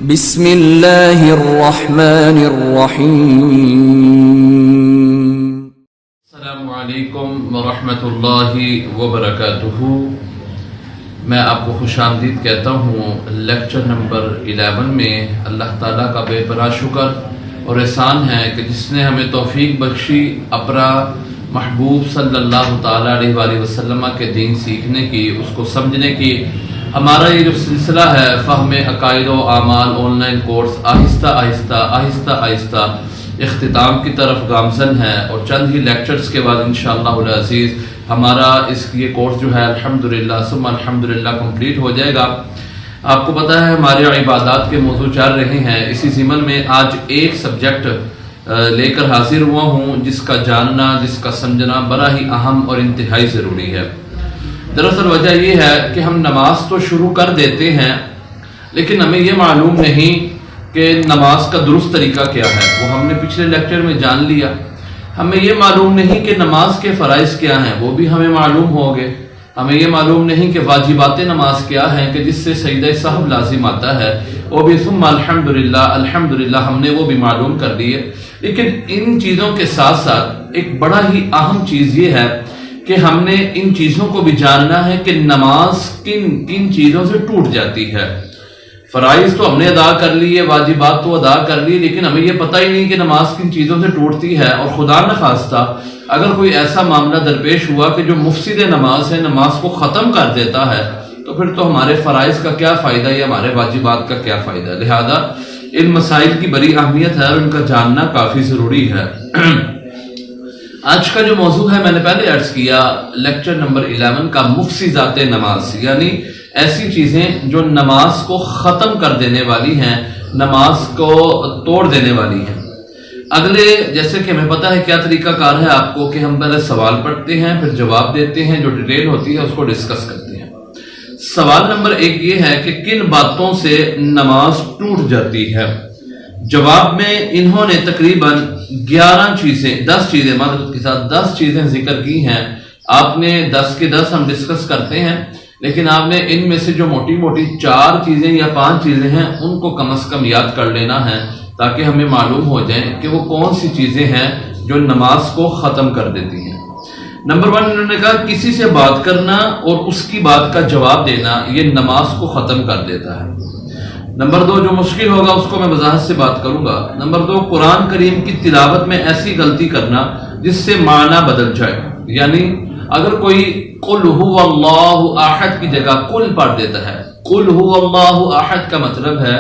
بسم اللہ الرحمن الرحیم۔ السلام علیکم ورحمۃ اللہ وبرکاتہ۔ میں آپ کو خوش آمدید کہتا ہوں لیکچر نمبر 11 میں۔ اللہ تعالیٰ کا بے پناہ شکر اور احسان ہے کہ جس نے ہمیں توفیق بخشی اپنا محبوب صلی اللہ تعالیٰ علیہ وآلہ وسلم کے دین سیکھنے کی، اس کو سمجھنے کی۔ ہمارا یہ جو سلسلہ ہے فہم عقائد و اعمال آن لائن کورس آہستہ آہستہ اختتام کی طرف گامزن ہے، اور چند ہی لیکچرز کے بعد انشاءاللہ العزیز ہمارا یہ کورس جو ہے الحمدللہ ثم الحمدللہ کمپلیٹ ہو جائے گا۔ آپ کو پتہ ہے ہمارے عبادات کے موضوع چل رہے ہیں، اسی ضمن میں آج ایک سبجیکٹ لے کر حاضر ہوا ہوں جس کا جاننا، جس کا سمجھنا بڑا ہی اہم اور انتہائی ضروری ہے۔ دراصل وجہ یہ ہے کہ ہم نماز تو شروع کر دیتے ہیں، لیکن ہمیں یہ معلوم نہیں کہ نماز کا درست طریقہ کیا ہے۔ وہ ہم نے پچھلے لیکچر میں جان لیا۔ ہمیں یہ معلوم نہیں کہ نماز کے فرائض کیا ہیں، وہ بھی ہمیں معلوم ہو گئے۔ ہمیں یہ معلوم نہیں کہ واجبات نماز کیا ہیں، کہ جس سے سجدہ سہو لازم آتا ہے، وہ بھی ثم الحمدللہ ہم نے وہ بھی معلوم کر دیے۔ لیکن ان چیزوں کے ساتھ ساتھ ایک بڑا ہی اہم چیز یہ ہے کہ ہم نے ان چیزوں کو بھی جاننا ہے کہ نماز کن کن چیزوں سے ٹوٹ جاتی ہے۔ فرائض تو ہم نے ادا کر لیے، واجبات تو ادا کر لی، لیکن ہمیں یہ پتہ ہی نہیں کہ نماز کن چیزوں سے ٹوٹتی ہے۔ اور خدا نخواستہ اگر کوئی ایسا معاملہ درپیش ہوا کہ جو مفسد نماز ہے، نماز کو ختم کر دیتا ہے، تو پھر تو ہمارے فرائض کا کیا فائدہ یا ہمارے واجبات کا کیا فائدہ۔ لہذا ان مسائل کی بڑی اہمیت ہے اور ان کا جاننا کافی ضروری ہے۔ آج کا جو موضوع ہے میں نے پہلے عرض کیا، لیکچر نمبر 11 کا مفسدات نماز، یعنی ایسی چیزیں جو نماز کو ختم کر دینے والی ہیں، نماز کو توڑ دینے والی ہیں۔ اگلے جیسے کہ ہمیں پتہ ہے کیا طریقہ کار ہے آپ کو کہ ہم پہلے سوال پڑھتے ہیں، پھر جواب دیتے ہیں، جو ڈیٹیل ہوتی ہے اس کو ڈسکس کرتے ہیں۔ سوال نمبر 1 یہ ہے کہ کن باتوں سے نماز ٹوٹ جاتی ہے؟ جواب میں انہوں نے تقریباً 10 چیزیں معذرت کے ساتھ 10 چیزیں ذکر کی ہیں۔ آپ نے 10 کے 10 ہم ڈسکس کرتے ہیں، لیکن آپ نے ان میں سے جو موٹی موٹی 4 چیزیں یا 5 چیزیں ہیں ان کو کم از کم یاد کر لینا ہے، تاکہ ہمیں معلوم ہو جائے کہ وہ کون سی چیزیں ہیں جو نماز کو ختم کر دیتی ہیں۔ نمبر 1 انہوں نے کہا کسی سے بات کرنا اور اس کی بات کا جواب دینا، یہ نماز کو ختم کر دیتا ہے۔ نمبر 2 جو مشکل ہوگا اس کو میں وضاحت سے بات کروں گا۔ نمبر 2 قرآن کریم کی تلاوت میں ایسی غلطی کرنا جس سے معنی بدل جائے، یعنی اگر کوئی قل هو اللہ احد کی جگہ قل پڑھ دیتا ہے، قل هو اللہ احد کا مطلب ہے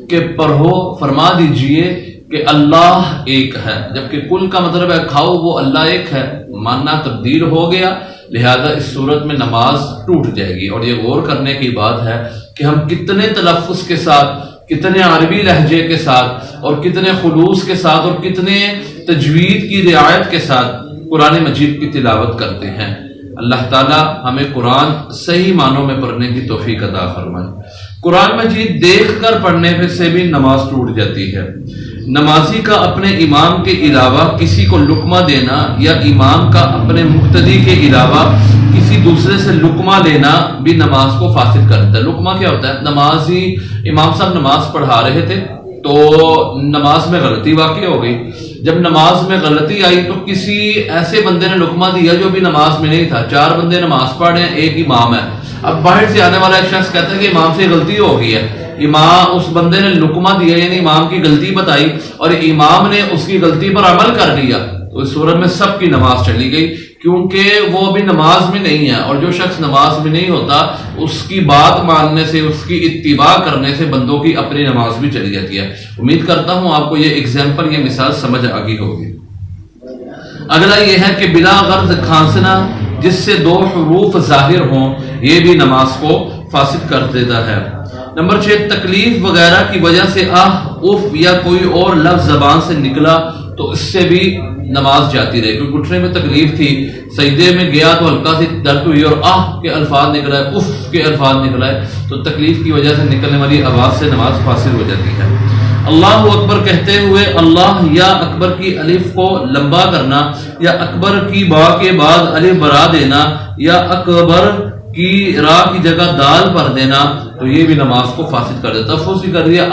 کہ پڑھو، فرما دیجئے کہ اللہ ایک ہے، جبکہ قل کا مطلب ہے کھاؤ، وہ اللہ ایک ہے، ماننا تبدیل ہو گیا۔ لہذا اس صورت میں نماز ٹوٹ جائے گی۔ اور یہ غور کرنے کی بات ہے کہ ہم کتنے تلفظ کے ساتھ، کتنے عربی لہجے کے ساتھ، اور کتنے خلوص کے ساتھ، اور کتنے تجوید کی رعایت کے ساتھ قرآن مجید کی تلاوت کرتے ہیں۔ اللہ تعالیٰ ہمیں قرآن صحیح معنوں میں پڑھنے کی توفیق عطا فرمائے۔ قرآن مجید دیکھ کر پڑھنے سے بھی نماز ٹوٹ جاتی ہے۔ نمازی کا اپنے امام کے علاوہ کسی کو لقمہ دینا، یا امام کا اپنے مقتدی کے علاوہ کسی دوسرے سے لقمہ لینا بھی نماز کو فاسد کرتا ہے۔ لقمہ کیا ہوتا ہے؟ نمازی امام صاحب نماز پڑھا رہے تھے تو نماز میں غلطی واقع ہو گئی۔ جب نماز میں غلطی آئی تو کسی ایسے بندے نے لقمہ دیا جو بھی نماز میں نہیں تھا۔ 4 بندے نماز پڑھ رہے ہیں، ایک امام ہے۔ اب باہر سے آنے والا ایک شخص کہتا ہے کہ امام سے غلطی ہو گئی ہے۔ امام اس بندے نے لقمہ دیا، یعنی امام کی غلطی بتائی، اور امام نے اس کی غلطی پر عمل کر لیا، تو اس صورت میں سب کی نماز چلی گئی، کیونکہ وہ ابھی نماز میں نہیں ہے۔ اور جو شخص نماز میں نہیں ہوتا، اس کی بات ماننے سے، اس کی اتباع کرنے سے بندوں کی اپنی نماز بھی چلی جاتی ہے۔ امید کرتا ہوں آپ کو یہ ایگزامپل، یہ مثال سمجھ آگی ہوگی۔ اگلا یہ ہے کہ بلا غرض کھانسنا جس سے 2 حروف ظاہر ہوں، یہ بھی نماز کو فاسد کر دیتا ہے۔ نمبر 6 تکلیف وغیرہ کی وجہ سے آہ، اف یا کوئی اور لفظ زبان سے نکلا تو اس سے بھی نماز جاتی رہے۔ کیونکہ گھٹنے میں تکلیف تھی، سجدے میں گیا تو ہلکا سی درد ہوئی اور آہ کے الفاظ نکلا ہے، اف کے الفاظ نکلا ہے، تو تکلیف کی وجہ سے نکلنے والی آواز سے نماز فاسد ہو جاتی ہے۔ اللہ اکبر کہتے ہوئے اللہ یا اکبر کی الف کو لمبا کرنا، یا اکبر کی با کے بعد الف برا دینا، یا اکبر کی را کی جگہ دال پر دینا تو یہ بھی نماز کو فاسد کر دیتا. تلفظ بھی کر دیا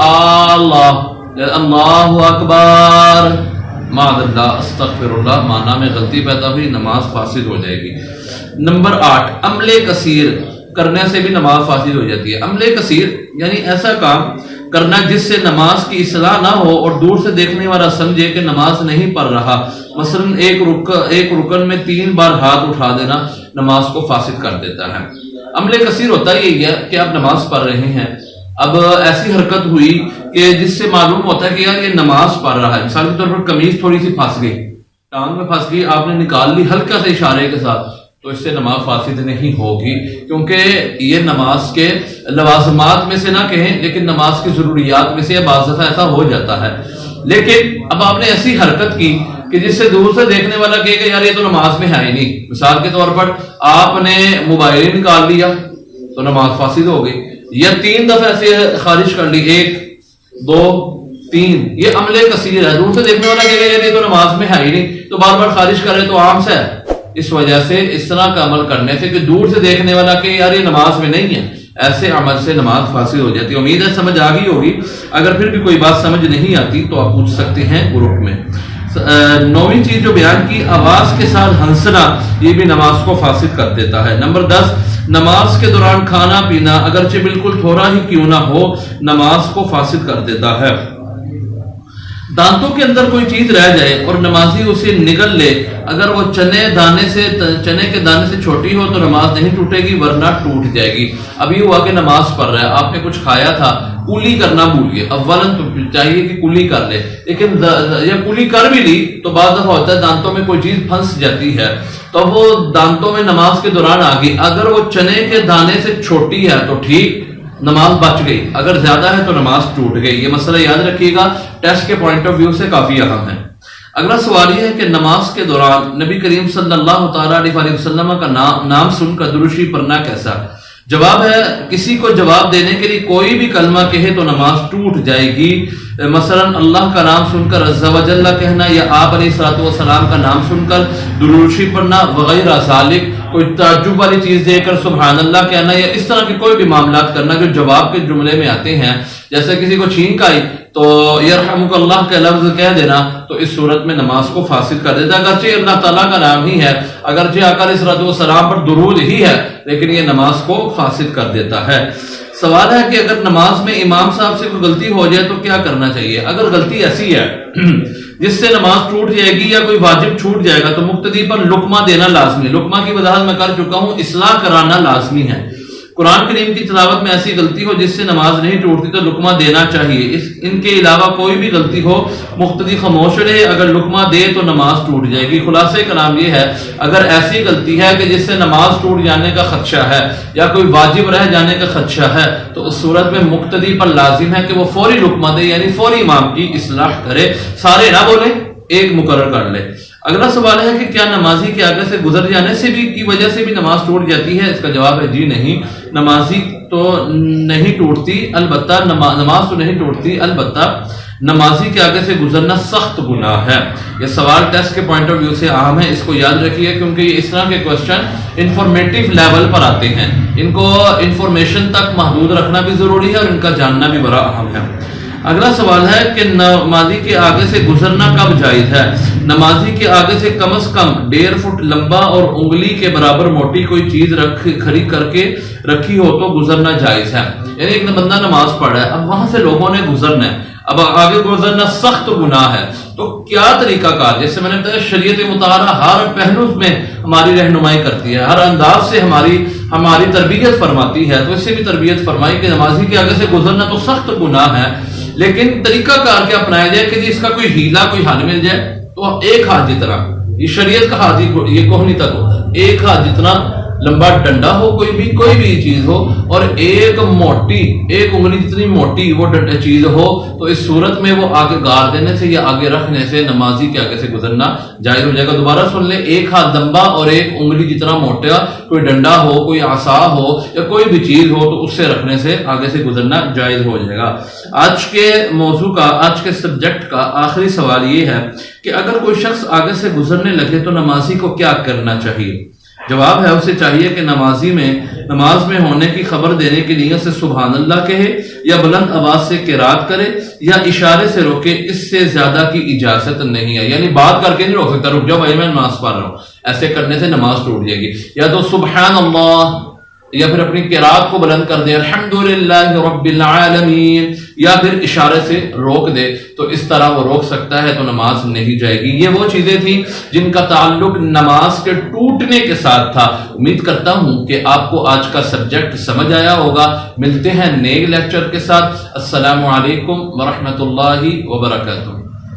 اللہ اکبر، معاذ اللہ، استغفر اللہ، معنی میں غلطی پیدا ہوئی، نماز فاسد ہو جائے گی. نمبر 8، عمل کثیر کرنے سے بھی نماز فاسد ہو جاتی ہے. عمل کثیر یعنی ایسا کام کرنا جس سے نماز کی اصلاح نہ ہو اور دور سے دیکھنے والا سمجھے کہ نماز نہیں پڑھ رہا. مثلا ایک رکن میں 3 بار ہاتھ اٹھا دینا نماز کو فاسد کر دیتا ہے. عمل کثیر ہوتا یہی ہے کہ آپ نماز پڑھ رہے ہیں، اب ایسی حرکت ہوئی کہ جس سے معلوم ہوتا ہے کہ یار یہ نماز پڑھ رہا ہے. مثال کے طور پر قمیض تھوڑی سی پھنس گئی، ٹانگ میں پھنس گئی، آپ نے نکال لی ہلکا سے اشارے کے ساتھ، تو اس سے نماز فاسد نہیں ہوگی، کیونکہ یہ نماز کے لوازمات میں سے نہ کہیں لیکن نماز کی ضروریات میں سے بعض دفعہ ایسا ہو جاتا ہے. لیکن اب آپ نے ایسی حرکت کی کہ جس سے دور سے دیکھنے والا کہے کہ یار یہ تو نماز میں ہے ہی نہیں. مثال کے طور پر آپ نے موبائل نکال لیا تو نماز فاسد ہو گئی، یا 3 دفعہ ایسے خارج کر لی، 1 2 3، یہ عمل کثیر ہے. دور سے دیکھنے والا کہے گا یار یہ تو نماز میں ہے ہی نہیں، تو بار بار خارج کرے تو عام سا ہے. اس وجہ سے اس طرح کا عمل کرنے سے کہ دور سے دیکھنے والا کہ یار یہ نماز میں نہیں ہے، ایسے عمل سے نماز فاسد ہو جاتی ہے. امید ہے سمجھ آ گئی ہوگی. اگر پھر بھی کوئی بات سمجھ نہیں آتی تو آپ پوچھ سکتے ہیں گروپ میں. 9ویں چیز جو بیان کی، آواز کے ساتھ ہنسنا، یہ بھی نماز کو فاسد کر دیتا ہے. نمبر 10، نماز کے دوران کھانا پینا اگرچہ بالکل تھوڑا ہی کیوں نہ ہو نماز کو فاسد کر دیتا ہے. دانتوں کے اندر کوئی چیز رہ جائے اور نمازی اسے نگل لے، اگر وہ چنے کے دانے سے چھوٹی ہو تو نماز نہیں ٹوٹے گی ورنہ ٹوٹ جائے گی. ابھی ہوا کہ نماز پڑھ رہا ہے، آپ نے کچھ کھایا تھا، کلی کرنا بھول گئے. اولاً تو چاہیے کہ کلی کر لے، لیکن یا کلی کر بھی لی تو بعض دفعہ ہوتا ہے دانتوں میں کوئی چیز پھنس جاتی ہے تو وہ دانتوں میں نماز کے دوران آ گئی. اگر وہ چنے کے دانے سے چھوٹی ہے تو ٹھیک، نماز بچ گئی، اگر زیادہ ہے تو نماز ٹوٹ گئی. یہ مسئلہ یاد رکھیے گا، ٹیسٹ کے پوائنٹ آف ویو سے کافی اہم ہے. اگلا سوال یہ ہے کہ نماز کے دوران نبی کریم صلی اللہ تعالیٰ علیہ وسلم کا نام سن کر درود شریف پڑھنا کیسا؟ جواب ہے، کسی کو جواب دینے کے لیے کوئی بھی کلمہ کہے تو نماز ٹوٹ جائے گی. مثلا اللہ کا نام سن کر عز و جل کہنا، یا آپ علیہ الصلوۃ والسلام کا نام سن کر درود شریف پڑھنا وغیرہ ذالک، کوئی تعجب والی چیز دے کر سبحان اللہ کہنا، یا اس طرح کے کوئی بھی معاملات کرنا جو جواب کے جملے میں آتے ہیں. جیسے کسی کو چھینک آئی تو یرحمک اللہ کا لفظ کہہ دینا تو اس صورت میں نماز کو فاسد کر دیتا ہے. اگرچہ اللہ تعالیٰ کا نام ہی ہے، اگرچہ آقا علیہ الصلوۃ والسلام پر درود ہی ہے، لیکن یہ نماز کو فاسد کر دیتا ہے. سوال ہے کہ اگر نماز میں امام صاحب سے کوئی غلطی ہو جائے تو کیا کرنا چاہیے؟ اگر غلطی ایسی ہے جس سے نماز ٹوٹ جائے گی یا کوئی واجب چھوٹ جائے گا تو مقتدی پر لقمہ دینا لازمی. لقمہ کی وضاحت میں کر چکا ہوں، اصلاح کرانا لازمی ہے. قرآن کریم کی تلاوت میں ایسی غلطی ہو جس سے نماز نہیں ٹوٹتی تو لقمہ دینا چاہیے. ان کے علاوہ کوئی بھی غلطی ہو مقتدی خاموش رہے، اگر لقمہ دے تو نماز ٹوٹ جائے گی. خلاصہ کلام یہ ہے، اگر ایسی غلطی ہے کہ جس سے نماز ٹوٹ جانے کا خدشہ ہے یا کوئی واجب رہ جانے کا خدشہ ہے تو اس صورت میں مقتدی پر لازم ہے کہ وہ فوری لقمہ دے، یعنی فوری امام کی اصلاح کرے، سارے نہ بولے، ایک مقرر کر لے. اگلا سوال ہے کہ کیا نمازی کے آگے سے گزر جانے سے بھی کی وجہ سے بھی نماز ٹوٹ جاتی ہے؟ اس کا جواب ہے جی نہیں، نمازی تو نہیں ٹوٹتی، البتہ نماز تو نہیں ٹوٹتی، البتہ نمازی کے آگے سے گزرنا سخت گناہ ہے. یہ سوال ٹیسٹ کے پوائنٹ آف ویو سے اہم ہے، اس کو یاد رکھیے کیونکہ یہ اس طرح کے کوسچن انفارمیٹیو لیول پر آتے ہیں. ان کو انفارمیشن تک محدود رکھنا بھی ضروری ہے اور ان کا جاننا بھی بڑا اہم ہے. اگلا سوال ہے کہ نمازی کے آگے سے گزرنا کب جائز ہے؟ نمازی کے آگے سے کم از کم 1.5 فٹ لمبا اور انگلی کے برابر موٹی کوئی چیز کھڑی کر کے رکھی ہو تو گزرنا جائز ہے. یعنی ایک بندہ نماز پڑھ رہا ہے، اب وہاں سے لوگوں نے گزرنا ہے، اب آگے گزرنا سخت گناہ ہے، تو کیا طریقہ کار؟ جیسے میں نے بتایا شریعت مطالعہ ہر پہلو میں ہماری رہنمائی کرتی ہے، ہر انداز سے ہماری تربیت فرماتی ہے. تو اس سے بھی تربیت فرمائی کہ نمازی کے آگے سے گزرنا تو سخت گناہ ہے، لیکن طریقہ کار کیا اپنایا جائے کہ اس کا کوئی ہیلا، کوئی حل مل جائے. تو ایک ہاتھ جتنا، یہ شریعت کا ہاتھ یہ کوہنی تک ہوتا ہے، ایک ہاتھ جتنا لمبا ڈنڈا ہو، کوئی بھی چیز ہو، اور ایک انگلی جتنی موٹی وہ چیز ہو، تو اس صورت میں وہ آگے گار دینے سے یا آگے رکھنے سے نمازی کے آگے سے گزرنا جائز ہو جائے گا. دوبارہ سن لیں، ایک ہاتھ لمبا اور ایک انگلی جتنا موٹا کوئی ڈنڈا ہو، کوئی عصا ہو یا کوئی بھی چیز ہو تو اس سے رکھنے سے آگے سے گزرنا جائز ہو جائے گا. آج کے موضوع کا، آج کے سبجیکٹ کا آخری سوال یہ ہے کہ اگر کوئی شخص آگے سے گزرنے لگے تو نمازی کو کیا کرنا چاہیے؟ جواب ہے اسے چاہیے کہ نماز میں ہونے کی خبر دینے کی نیت سے سبحان اللہ کہے یا بلند آواز سے قرات کرے یا اشارے سے روکے، اس سے زیادہ کی اجازت نہیں ہے. یعنی بات کر کے نہیں روک سکتا، رک جاؤ بھائی میں نماز پڑھ رہا ہوں، ایسے کرنے سے نماز ٹوٹ جائے گی. یا تو سبحان اللہ یا پھر اپنی قرات کو بلند کر دے الحمدللہ رب العالمین، یا پھر اشارے سے روک دے، تو اس طرح وہ روک سکتا ہے تو نماز نہیں جائے گی. یہ وہ چیزیں تھیں جن کا تعلق نماز کے ٹوٹنے کے ساتھ تھا. امید کرتا ہوں کہ آپ کو آج کا سبجیکٹ سمجھ آیا ہوگا. ملتے ہیں نئے لیکچر کے ساتھ. السلام علیکم ورحمۃ اللہ وبرکاتہ.